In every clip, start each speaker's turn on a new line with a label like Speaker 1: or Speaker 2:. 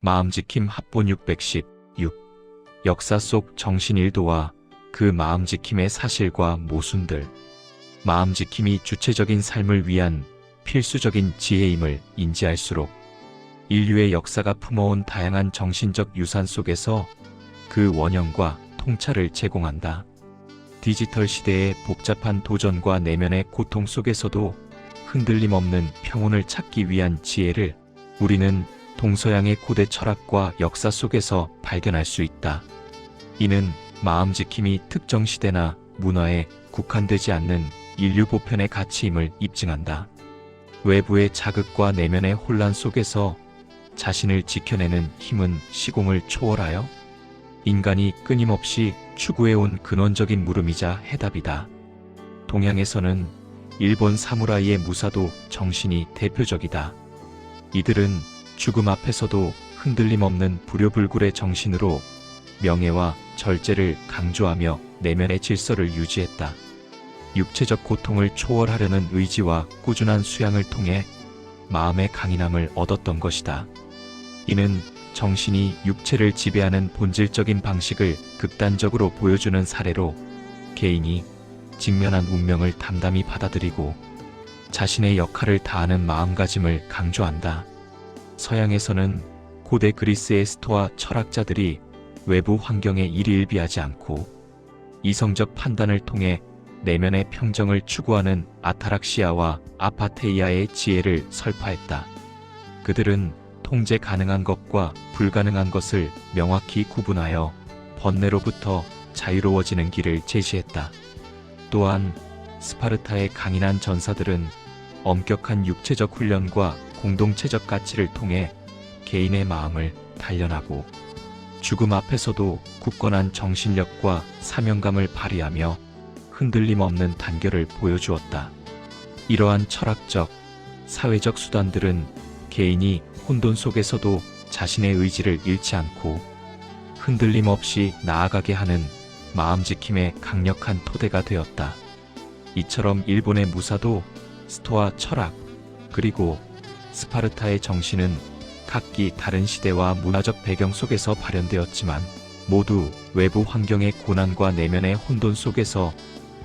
Speaker 1: 마음지킴 합본 616. 역사 속 정신일도와 그 마음지킴의 사실과 모순들. 마음지킴이 주체적인 삶을 위한 필수적인 지혜임을 인지할수록 인류의 역사가 품어온 다양한 정신적 유산 속에서 그 원형과 통찰을 제공한다. 디지털 시대의 복잡한 도전과 내면의 고통 속에서도 흔들림 없는 평온을 찾기 위한 지혜를 우리는 동서양의 고대 철학과 역사 속에서 발견할 수 있다. 이는 마음지킴이 특정 시대나 문화에 국한되지 않는 인류 보편의 가치임을 입증한다. 외부의 자극과 내면의 혼란 속에서 자신을 지켜내는 힘은 시공을 초월하여 인간이 끊임없이 추구해온 근원적인 물음이자 해답이다. 동양에서는 일본 사무라이의 무사도 정신이 대표적이다. 이들은 죽음 앞에서도 흔들림 없는 불효불굴의 정신으로 명예와 절제를 강조하며 내면의 질서를 유지했다. 육체적 고통을 초월하려는 의지와 꾸준한 수양을 통해 마음의 강인함을 얻었던 것이다. 이는 정신이 육체를 지배하는 본질적인 방식을 극단적으로 보여주는 사례로 개인이 직면한 운명을 담담히 받아들이고 자신의 역할을 다하는 마음가짐을 강조한다. 서양에서는 고대 그리스의 스토아 철학자들이 외부 환경에 일희일비하지 않고 이성적 판단을 통해 내면의 평정을 추구하는 아타락시아와 아파테이아의 지혜를 설파했다. 그들은 통제 가능한 것과 불가능한 것을 명확히 구분하여 번뇌로부터 자유로워지는 길을 제시했다. 또한 스파르타의 강인한 전사들은 엄격한 육체적 훈련과 공동체적 가치를 통해 개인의 마음을 단련하고 죽음 앞에서도 굳건한 정신력과 사명감을 발휘하며 흔들림 없는 단결을 보여주었다. 이러한 철학적, 사회적 수단들은 개인이 혼돈 속에서도 자신의 의지를 잃지 않고 흔들림 없이 나아가게 하는 마음지킴의 강력한 토대가 되었다. 이처럼 일본의 무사도, 스토아 철학, 그리고 스파르타의 정신은 각기 다른 시대와 문화적 배경 속에서 발현되었지만 모두 외부 환경의 고난과 내면의 혼돈 속에서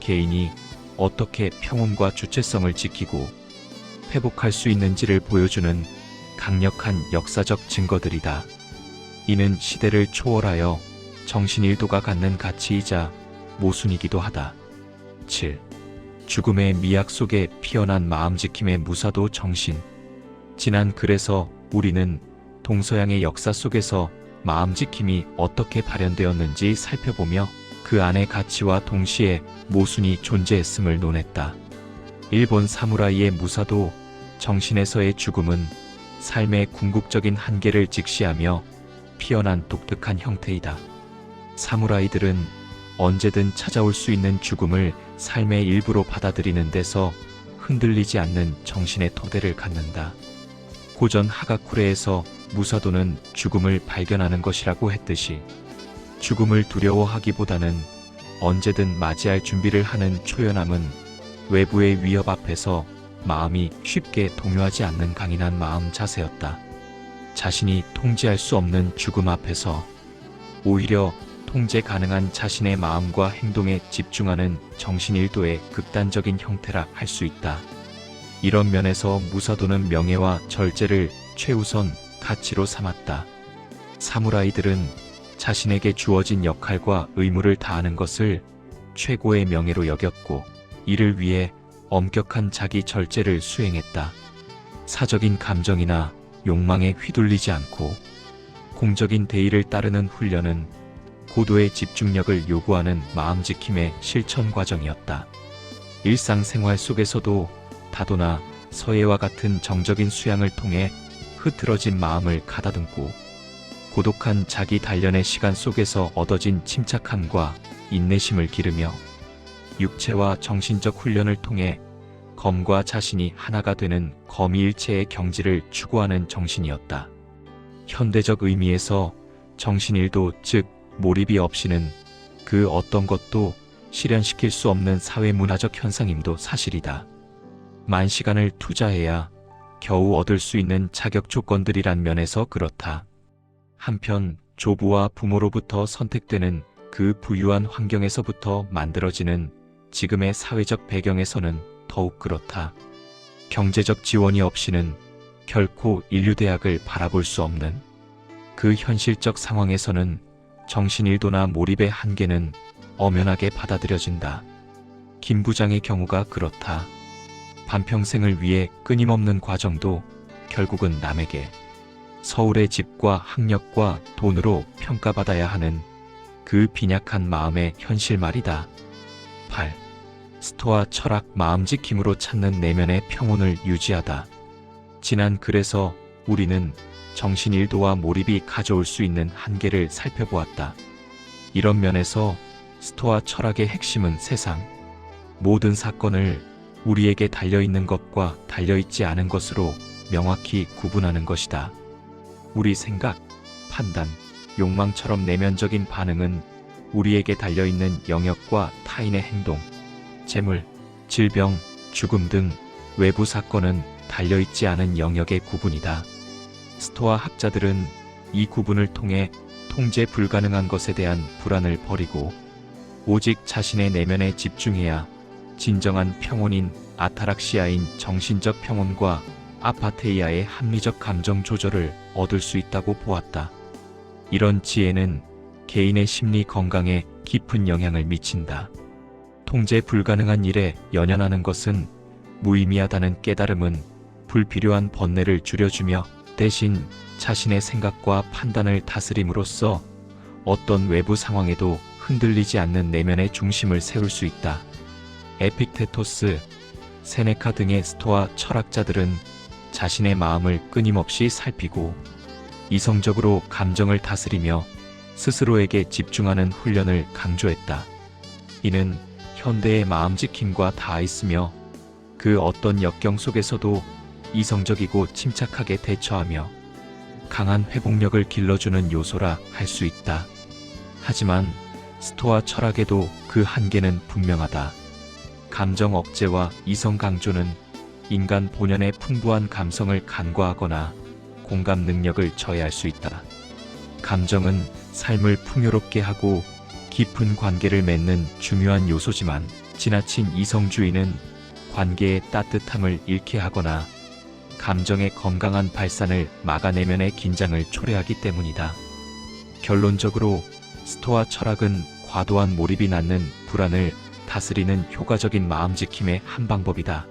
Speaker 1: 개인이 어떻게 평온과 주체성을 지키고 회복할 수 있는지를 보여주는 강력한 역사적 증거들이다. 이는 시대를 초월하여 정신일도가 갖는 가치이자 모순이기도 하다. 7. 죽음의 미학 속에 피어난 마음지킴의 무사도 정신. 지난 글에서 우리는 동서양의 역사 속에서 마음지킴이 어떻게 발현되었는지 살펴보며 그 안의 가치와 동시에 모순이 존재했음을 논했다. 일본 사무라이의 무사도 정신에서의 죽음은 삶의 궁극적인 한계를 직시하며 피어난 독특한 형태이다. 사무라이들은 언제든 찾아올 수 있는 죽음을 삶의 일부로 받아들이는 데서 흔들리지 않는 정신의 토대를 갖는다. 고전 하가쿠레에서 무사도는 죽음을 발견하는 것이라고 했듯이 죽음을 두려워하기보다는 언제든 맞이할 준비를 하는 초연함은 외부의 위협 앞에서 마음이 쉽게 동요하지 않는 강인한 마음 자세였다. 자신이 통제할 수 없는 죽음 앞에서 오히려 통제 가능한 자신의 마음과 행동에 집중하는 정신일도의 극단적인 형태라 할 수 있다. 이런 면에서 무사도는 명예와 절제를 최우선 가치로 삼았다. 사무라이들은 자신에게 주어진 역할과 의무를 다하는 것을 최고의 명예로 여겼고 이를 위해 엄격한 자기 절제를 수행했다. 사적인 감정이나 욕망에 휘둘리지 않고 공적인 대의를 따르는 훈련은 고도의 집중력을 요구하는 마음지킴의 실천 과정이었다. 일상생활 속에서도 다도나 서예와 같은 정적인 수양을 통해 흐트러진 마음을 가다듬고 고독한 자기 단련의 시간 속에서 얻어진 침착함과 인내심을 기르며 육체와 정신적 훈련을 통해 검과 자신이 하나가 되는 검이일체의 경지를 추구하는 정신이었다. 현대적 의미에서 정신일도 즉 몰입이 없이는 그 어떤 것도 실현시킬 수 없는 사회문화적 현상임도 사실이다. 만시간을 투자해야 겨우 얻을 수 있는 자격 조건들이란 면에서 그렇다. 한편 조부와 부모로부터 선택되는 그 부유한 환경에서부터 만들어지는 지금의 사회적 배경에서는 더욱 그렇다. 경제적 지원이 없이는 결코 인류대학을 바라볼 수 없는 그 현실적 상황에서는 정신일도나 몰입의 한계는 엄연하게 받아들여진다. 김 부장의 경우가 그렇다. 반평생을 위해 끊임없는 과정도 결국은 남에게 서울의 집과 학력과 돈으로 평가받아야 하는 그 빈약한 마음의 현실 말이다. 8. 스토아 철학 마음지킴으로 찾는 내면의 평온을 유지하다. 지난 글에서 우리는 정신일도와 몰입이 가져올 수 있는 한계를 살펴보았다. 이런 면에서 스토아 철학의 핵심은 세상 모든 사건을 우리에게 달려있는 것과 달려있지 않은 것으로 명확히 구분하는 것이다. 우리 생각, 판단, 욕망처럼 내면적인 반응은 우리에게 달려있는 영역과 타인의 행동, 재물, 질병, 죽음 등 외부 사건은 달려있지 않은 영역의 구분이다. 스토아 학자들은 이 구분을 통해 통제 불가능한 것에 대한 불안을 버리고 오직 자신의 내면에 집중해야 진정한 평온인 아타락시아인 정신적 평온과 아파테이아의 합리적 감정 조절을 얻을 수 있다고 보았다. 이런 지혜는 개인의 심리 건강에 깊은 영향을 미친다. 통제 불가능한 일에 연연하는 것은 무의미하다는 깨달음은 불필요한 번뇌를 줄여주며 대신 자신의 생각과 판단을 다스림으로써 어떤 외부 상황에도 흔들리지 않는 내면의 중심을 세울 수 있다. 에픽테토스, 세네카 등의 스토아 철학자들은 자신의 마음을 끊임없이 살피고 이성적으로 감정을 다스리며 스스로에게 집중하는 훈련을 강조했다. 이는 현대의 마음지킴과 닿아 있으며 그 어떤 역경 속에서도 이성적이고 침착하게 대처하며 강한 회복력을 길러주는 요소라 할 수 있다. 하지만 스토아 철학에도 그 한계는 분명하다. 감정 억제와 이성 강조는 인간 본연의 풍부한 감성을 간과하거나 공감 능력을 저해할 수 있다. 감정은 삶을 풍요롭게 하고 깊은 관계를 맺는 중요한 요소지만 지나친 이성주의는 관계의 따뜻함을 잃게 하거나 감정의 건강한 발산을 막아 내면의 긴장을 초래하기 때문이다. 결론적으로 스토아 철학은 과도한 몰입이 낳는 불안을 다스리는 효과적인 마음지킴의 한 방법이다.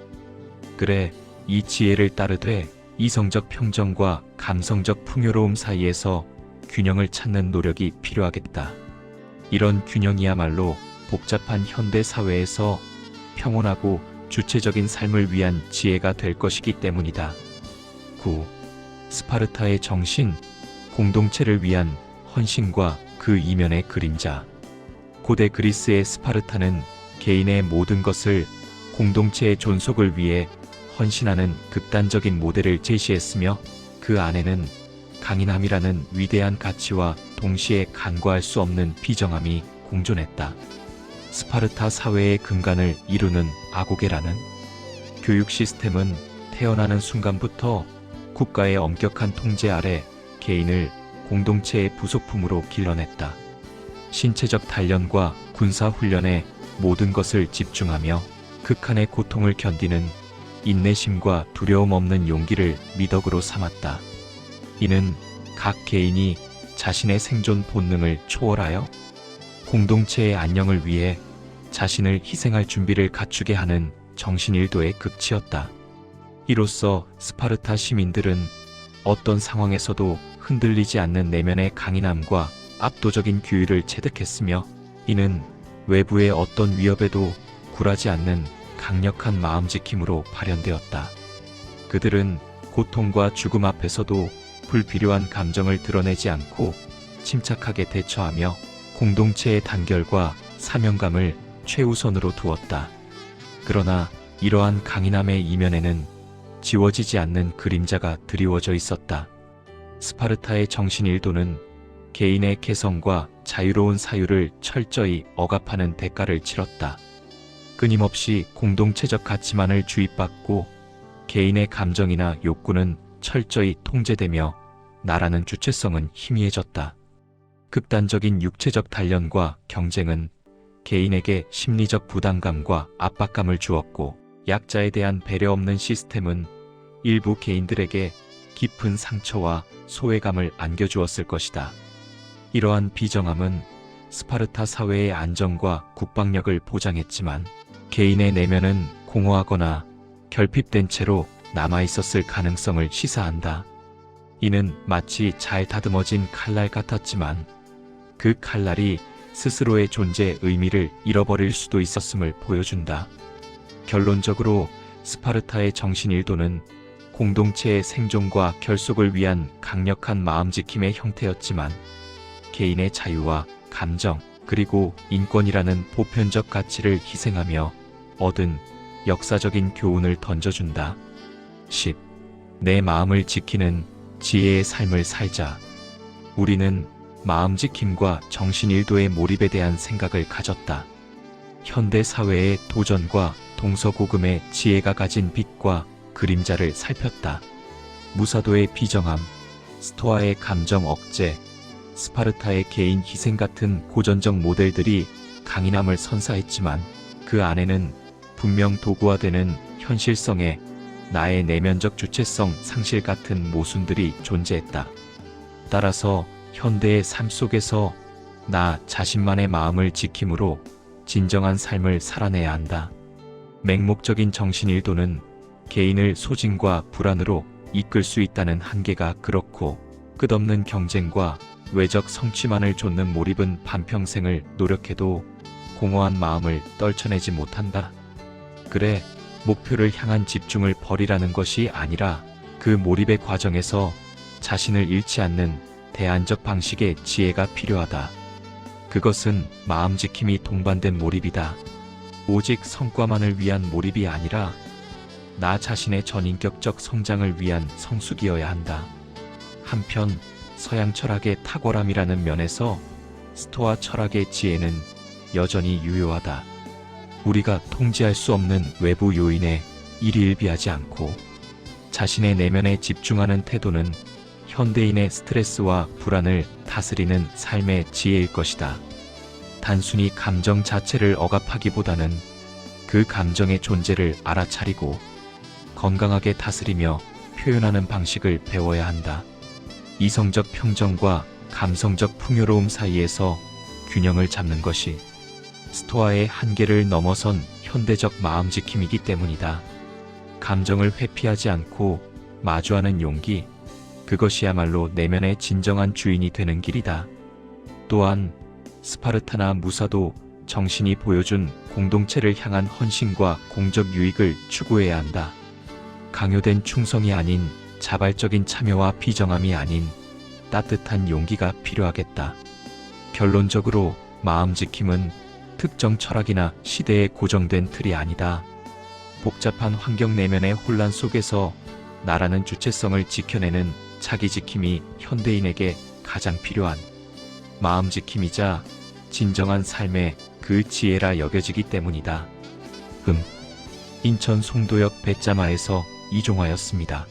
Speaker 1: 그래, 이 지혜를 따르되 이성적 평정과 감성적 풍요로움 사이에서 균형을 찾는 노력이 필요하겠다. 이런 균형이야말로 복잡한 현대 사회에서 평온하고 주체적인 삶을 위한 지혜가 될 것이기 때문이다. 9. 스파르타의 정신, 공동체를 위한 헌신과 그 이면의 그림자. 고대 그리스의 스파르타는 개인의 모든 것을 공동체의 존속을 위해 헌신하는 극단적인 모델을 제시했으며 그 안에는 강인함이라는 위대한 가치와 동시에 간과할 수 없는 비정함이 공존했다. 스파르타 사회의 근간을 이루는 아고게라는 교육 시스템은 태어나는 순간부터 국가의 엄격한 통제 아래 개인을 공동체의 부속품으로 길러냈다. 신체적 단련과 군사훈련에 모든 것을 집중하며 극한의 고통을 견디는 인내심과 두려움 없는 용기를 미덕으로 삼았다. 이는 각 개인이 자신의 생존 본능을 초월하여 공동체의 안녕을 위해 자신을 희생할 준비를 갖추게 하는 정신일도의 극치였다. 이로써 스파르타 시민들은 어떤 상황에서도 흔들리지 않는 내면의 강인함과 압도적인 규율을 체득했으며 이는 외부의 어떤 위협에도 굴하지 않는 강력한 마음지킴으로 발현되었다. 그들은 고통과 죽음 앞에서도 불필요한 감정을 드러내지 않고 침착하게 대처하며 공동체의 단결과 사명감을 최우선으로 두었다. 그러나 이러한 강인함의 이면에는 지워지지 않는 그림자가 드리워져 있었다. 스파르타의 정신일도는 개인의 개성과 자유로운 사유를 철저히 억압하는 대가를 치렀다. 끊임없이 공동체적 가치만을 주입받고 개인의 감정이나 욕구는 철저히 통제되며 나라는 주체성은 희미해졌다. 극단적인 육체적 단련과 경쟁은 개인에게 심리적 부담감과 압박감을 주었고, 약자에 대한 배려 없는 시스템은 일부 개인들에게 깊은 상처와 소외감을 안겨주었을 것이다. 이러한 비정함은 스파르타 사회의 안정과 국방력을 보장했지만, 개인의 내면은 공허하거나 결핍된 채로 남아있었을 가능성을 시사한다. 이는 마치 잘 다듬어진 칼날 같았지만, 그 칼날이 스스로의 존재의 의미를 잃어버릴 수도 있었음을 보여준다. 결론적으로 스파르타의 정신일도는 공동체의 생존과 결속을 위한 강력한 마음지킴의 형태였지만, 개인의 자유와 감정, 그리고 인권이라는 보편적 가치를 희생하며 얻은 역사적인 교훈을 던져준다. 10. 내 마음을 지키는 지혜의 삶을 살자. 우리는 마음지킴과 정신일도의 몰입에 대한 생각을 가졌다. 현대 사회의 도전과 동서고금의 지혜가 가진 빛과 그림자를 살폈다. 무사도의 비정함, 스토아의 감정 억제, 스파르타의 개인 희생 같은 고전적 모델들이 강인함을 선사했지만, 그 안에는 분명 도구화되는 현실성에 나의 내면적 주체성 상실 같은 모순들이 존재했다. 따라서 현대의 삶 속에서 나 자신만의 마음을 지킴으로 진정한 삶을 살아내야 한다. 맹목적인 정신일도는 개인을 소진과 불안으로 이끌 수 있다는 한계가 그렇고, 끝없는 경쟁과 외적 성취만을 좇는 몰입은 반평생을 노력해도 공허한 마음을 떨쳐내지 못한다. 그래, 목표를 향한 집중을 버리라는 것이 아니라 그 몰입의 과정에서 자신을 잃지 않는 대안적 방식의 지혜가 필요하다. 그것은 마음지킴이 동반된 몰입이다. 오직 성과만을 위한 몰입이 아니라 나 자신의 전인격적 성장을 위한 성숙이어야 한다. 한편 서양 철학의 탁월함이라는 면에서 스토아 철학의 지혜는 여전히 유효하다. 우리가 통제할 수 없는 외부 요인에 일희일비하지 않고 자신의 내면에 집중하는 태도는 현대인의 스트레스와 불안을 다스리는 삶의 지혜일 것이다. 단순히 감정 자체를 억압하기보다는 그 감정의 존재를 알아차리고 건강하게 다스리며 표현하는 방식을 배워야 한다. 이성적 평정과 감성적 풍요로움 사이에서 균형을 잡는 것이 스토아의 한계를 넘어선 현대적 마음지킴이기 때문이다. 감정을 회피하지 않고 마주하는 용기, 그것이야말로 내면의 진정한 주인이 되는 길이다. 또한 스파르타나 무사도 정신이 보여준 공동체를 향한 헌신과 공적 유익을 추구해야 한다. 강요된 충성이 아닌 자발적인 참여와 비정함이 아닌 따뜻한 용기가 필요하겠다. 결론적으로 마음지킴은 특정 철학이나 시대에 고정된 틀이 아니다. 복잡한 환경 내면의 혼란 속에서 나라는 주체성을 지켜내는 자기지킴이 현대인에게 가장 필요한 마음지킴이자 진정한 삶의 그 지혜라 여겨지기 때문이다. 인천 송도역 배짜마에서 이종화였습니다.